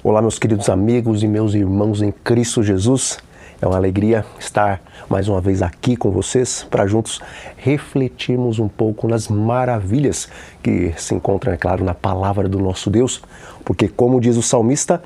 Olá, meus queridos amigos e meus irmãos em Cristo Jesus. É uma alegria estar mais uma vez aqui com vocês para juntos refletirmos um pouco nas maravilhas que se encontram, é claro, na palavra do nosso Deus. Porque, como diz o salmista,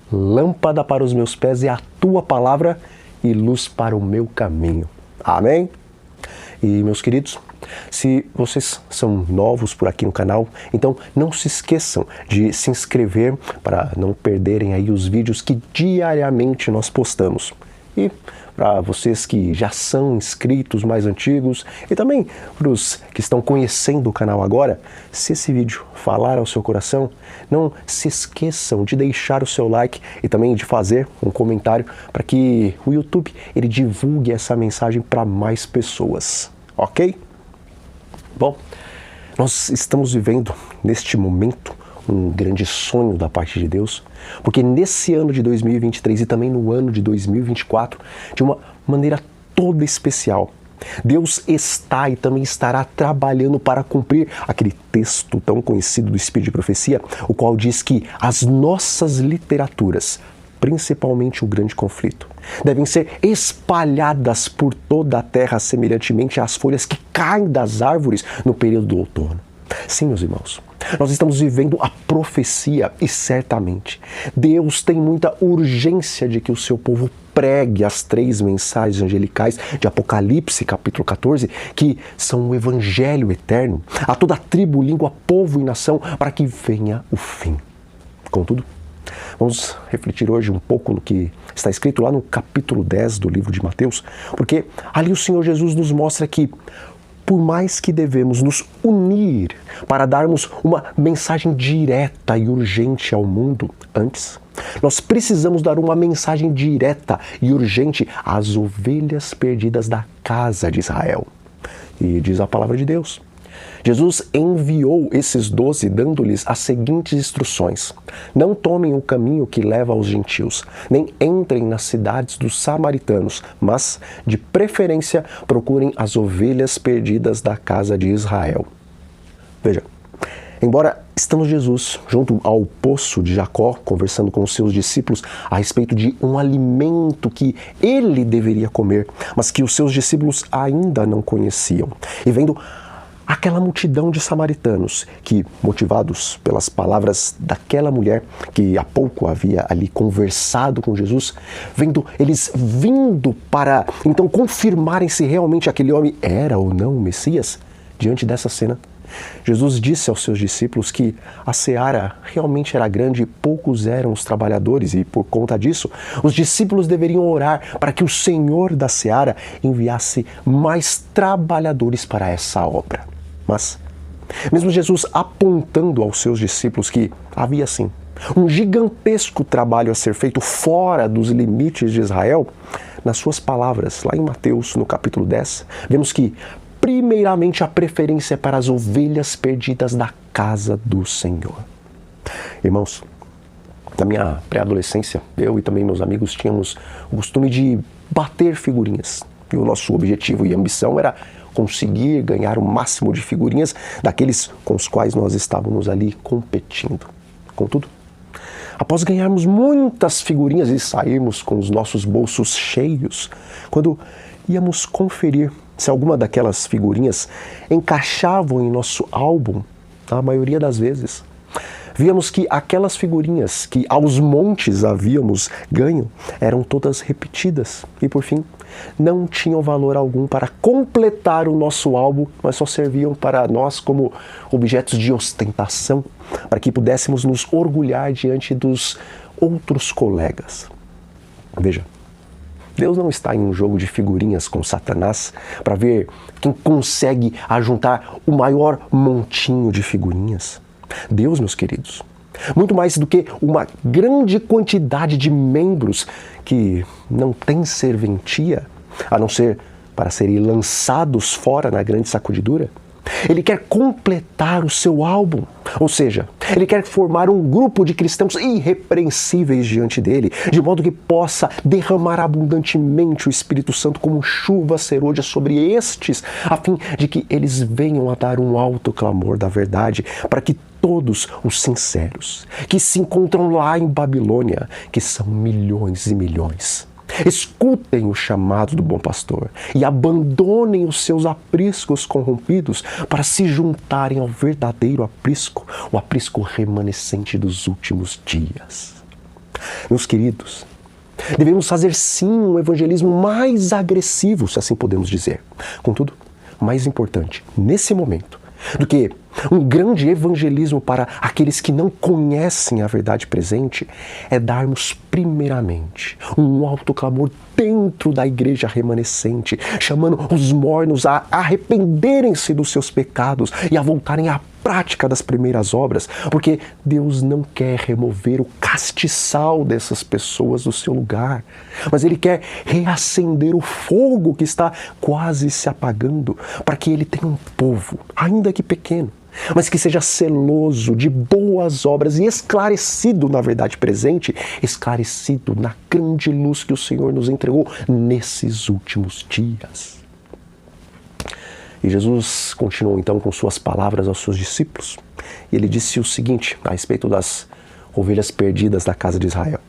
lâmpada para os meus pés é a tua palavra e luz para o meu caminho. Amém? E, meus queridos, se vocês são novos por aqui no canal, então não se esqueçam de se inscrever para não perderem aí os vídeos que diariamente nós postamos. E para vocês que já são inscritos mais antigos e também para os que estão conhecendo o canal agora, se esse vídeo falar ao seu coração, não se esqueçam de deixar o seu like e também de fazer um comentário para que o YouTube ele divulgue essa mensagem para mais pessoas, ok? Bom, nós estamos vivendo neste momento um grande sonho da parte de Deus, porque nesse ano de 2023 e também no ano de 2024, de uma maneira toda especial, Deus está e também estará trabalhando para cumprir aquele texto tão conhecido do Espírito de Profecia, o qual diz que as nossas literaturas, principalmente o grande conflito, devem ser espalhadas por toda a terra semelhantemente às folhas que caem das árvores no período do outono. Sim, meus irmãos, nós estamos vivendo a profecia e certamente Deus tem muita urgência de que o seu povo pregue as 3 mensagens angelicais de Apocalipse, capítulo 14, que são o evangelho eterno a toda tribo, língua, povo e nação, para que venha o fim. Contudo, vamos refletir hoje um pouco no que está escrito lá no capítulo 10 do livro de Mateus, porque ali o Senhor Jesus nos mostra que, por mais que devemos nos unir para darmos uma mensagem direta e urgente ao mundo, antes, nós precisamos dar uma mensagem direta e urgente às ovelhas perdidas da casa de Israel. E diz a palavra de Deus: Jesus enviou esses 12 dando-lhes as seguintes instruções: não tomem o caminho que leva aos gentios, nem entrem nas cidades dos samaritanos, mas, de preferência, procurem as ovelhas perdidas da casa de Israel. Veja, embora estando Jesus junto ao poço de Jacó, conversando com os seus discípulos a respeito de um alimento que ele deveria comer, mas que os seus discípulos ainda não conheciam, e vendo aquela multidão de samaritanos que, motivados pelas palavras daquela mulher que há pouco havia ali conversado com Jesus, vendo eles vindo para então confirmarem se realmente aquele homem era ou não o Messias, diante dessa cena, Jesus disse aos seus discípulos que a seara realmente era grande e poucos eram os trabalhadores, e por conta disso, os discípulos deveriam orar para que o Senhor da seara enviasse mais trabalhadores para essa obra. Mas, mesmo Jesus apontando aos seus discípulos que havia sim um gigantesco trabalho a ser feito fora dos limites de Israel, nas suas palavras, lá em Mateus, no capítulo 10, vemos que primeiramente a preferência é para as ovelhas perdidas da casa do Senhor. Irmãos, na minha pré-adolescência, eu e também meus amigos tínhamos o costume de bater figurinhas. E o nosso objetivo e ambição era conseguir ganhar o máximo de figurinhas daqueles com os quais nós estávamos ali competindo. Contudo, após ganharmos muitas figurinhas e sairmos com os nossos bolsos cheios, quando íamos conferir se alguma daquelas figurinhas encaixavam em nosso álbum, a maioria das vezes, víamos que aquelas figurinhas que aos montes havíamos ganho eram todas repetidas e, por fim, não tinham valor algum para completar o nosso álbum, mas só serviam para nós como objetos de ostentação, para que pudéssemos nos orgulhar diante dos outros colegas. Veja, Deus não está em um jogo de figurinhas com Satanás para ver quem consegue ajuntar o maior montinho de figurinhas. Deus, meus queridos, muito mais do que uma grande quantidade de membros que não tem serventia, a não ser para serem lançados fora na grande sacudidura, Ele quer completar o seu álbum, ou seja, Ele quer formar um grupo de cristãos irrepreensíveis diante dele, de modo que possa derramar abundantemente o Espírito Santo como chuva serôdia sobre estes, a fim de que eles venham a dar um alto clamor da verdade, para que todos os sinceros, que se encontram lá em Babilônia, que são milhões e milhões. Escutem o chamado do bom pastor e abandonem os seus apriscos corrompidos para se juntarem ao verdadeiro aprisco, o aprisco remanescente dos últimos dias. Meus queridos, devemos fazer sim um evangelismo mais agressivo, se assim podemos dizer. Contudo, mais importante, nesse momento, do que um grande evangelismo para aqueles que não conhecem a verdade presente, é darmos primeiramente um alto clamor dentro da igreja remanescente, chamando os mornos a arrependerem-se dos seus pecados e a voltarem à prática das primeiras obras, porque Deus não quer remover o castiçal dessas pessoas do seu lugar, mas Ele quer reacender o fogo que está quase se apagando, para que Ele tenha um povo, ainda que pequeno, mas que seja celoso de boas obras e esclarecido na verdade presente, esclarecido na grande luz que o Senhor nos entregou nesses últimos dias. E Jesus continuou então com suas palavras aos seus discípulos. E ele disse o seguinte a respeito das ovelhas perdidas da casa de Israel: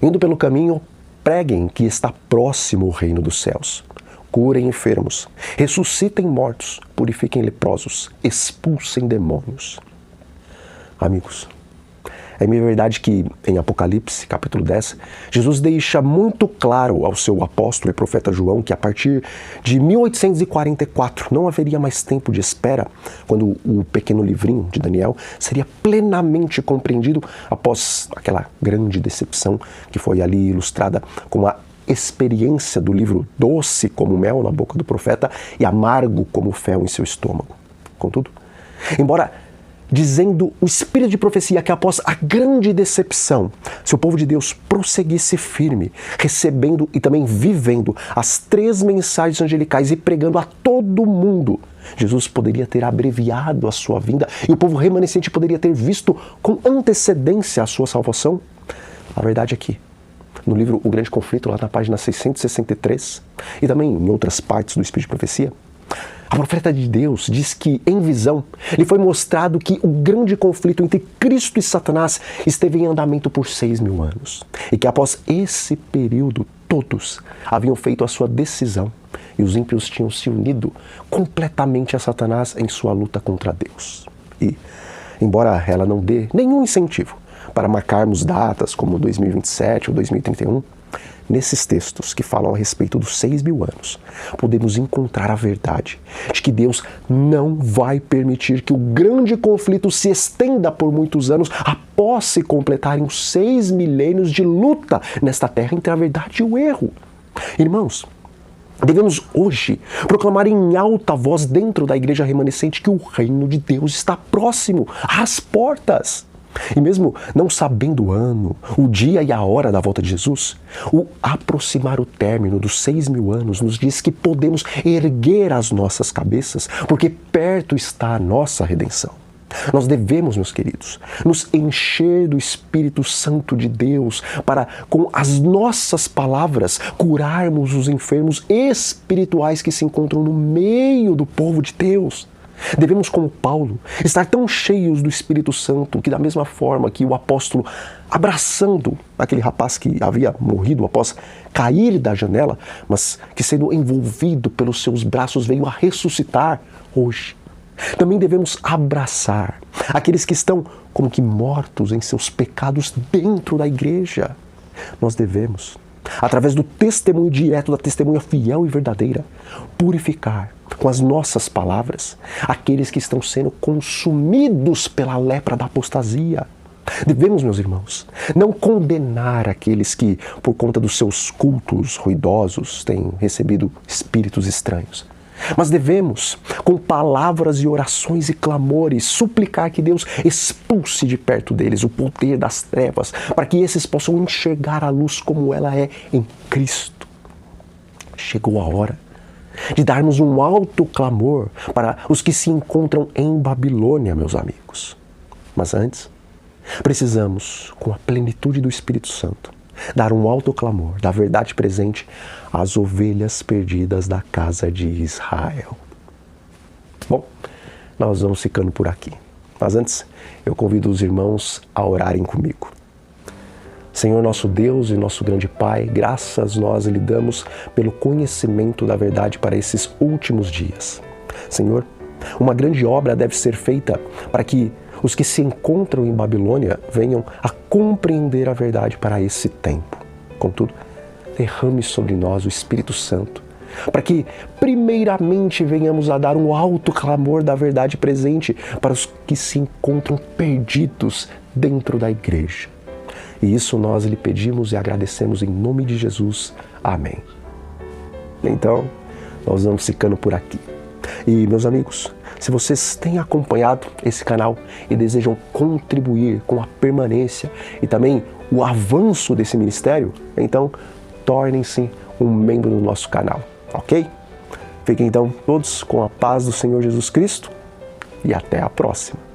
indo pelo caminho, preguem que está próximo o reino dos céus. Curem enfermos, ressuscitem mortos, purifiquem leprosos, expulsem demônios. Amigos, é minha verdade que em Apocalipse, capítulo 10, Jesus deixa muito claro ao seu apóstolo e profeta João que a partir de 1844 não haveria mais tempo de espera, quando o pequeno livrinho de Daniel seria plenamente compreendido após aquela grande decepção que foi ali ilustrada com a experiência do livro doce como mel na boca do profeta e amargo como fel em seu estômago. Contudo, embora dizendo o espírito de profecia que após a grande decepção, se o povo de Deus prosseguisse firme, recebendo e também vivendo as 3 mensagens angelicais e pregando a todo mundo, Jesus poderia ter abreviado a sua vinda e o povo remanescente poderia ter visto com antecedência a sua salvação. A verdade é que no livro O Grande Conflito, lá na página 663, e também em outras partes do Espírito de Profecia, a profeta de Deus diz que, em visão, lhe foi mostrado que o grande conflito entre Cristo e Satanás esteve em andamento por 6.000 anos. E que após esse período, todos haviam feito a sua decisão e os ímpios tinham se unido completamente a Satanás em sua luta contra Deus. E, embora ela não dê nenhum incentivo para marcarmos datas como 2027 ou 2031, nesses textos que falam a respeito dos 6.000 anos, podemos encontrar a verdade de que Deus não vai permitir que o grande conflito se estenda por muitos anos após se completarem os 6 milênios de luta nesta terra entre a verdade e o erro. Irmãos, devemos hoje proclamar em alta voz dentro da igreja remanescente que o reino de Deus está próximo, às portas. E mesmo não sabendo o ano, o dia e a hora da volta de Jesus, o aproximar o término dos 6.000 anos nos diz que podemos erguer as nossas cabeças, porque perto está a nossa redenção. Nós devemos, meus queridos, nos encher do Espírito Santo de Deus para, com as nossas palavras, curarmos os enfermos espirituais que se encontram no meio do povo de Deus. Devemos, como Paulo, estar tão cheios do Espírito Santo que, da mesma forma que o apóstolo, abraçando aquele rapaz que havia morrido após cair da janela, mas que, sendo envolvido pelos seus braços, veio a ressuscitar hoje, também devemos abraçar aqueles que estão como que mortos em seus pecados dentro da igreja. Nós devemos, através do testemunho direto, da testemunha fiel e verdadeira, purificar com as nossas palavras aqueles que estão sendo consumidos pela lepra da apostasia. Devemos, meus irmãos, não condenar aqueles que, por conta dos seus cultos ruidosos, têm recebido espíritos estranhos. Mas devemos, com palavras e orações e clamores, suplicar que Deus expulse de perto deles o poder das trevas, para que esses possam enxergar a luz como ela é em Cristo. Chegou a hora de darmos um alto clamor para os que se encontram em Babilônia, meus amigos. Mas antes, precisamos, com a plenitude do Espírito Santo, dar um alto clamor da verdade presente às ovelhas perdidas da casa de Israel. Bom, nós vamos ficando por aqui. Mas antes, eu convido os irmãos a orarem comigo. Senhor nosso Deus e nosso grande Pai, graças nós lhe damos pelo conhecimento da verdade para esses últimos dias. Senhor, uma grande obra deve ser feita para que os que se encontram em Babilônia venham a compreender a verdade para esse tempo. Contudo, derrame sobre nós o Espírito Santo, para que primeiramente venhamos a dar um alto clamor da verdade presente para os que se encontram perdidos dentro da igreja. E isso nós lhe pedimos e agradecemos em nome de Jesus. Amém. Então, nós vamos ficando por aqui. E, meus amigos, se vocês têm acompanhado esse canal e desejam contribuir com a permanência e também o avanço desse ministério, então tornem-se um membro do nosso canal, ok? Fiquem então todos com a paz do Senhor Jesus Cristo e até a próxima.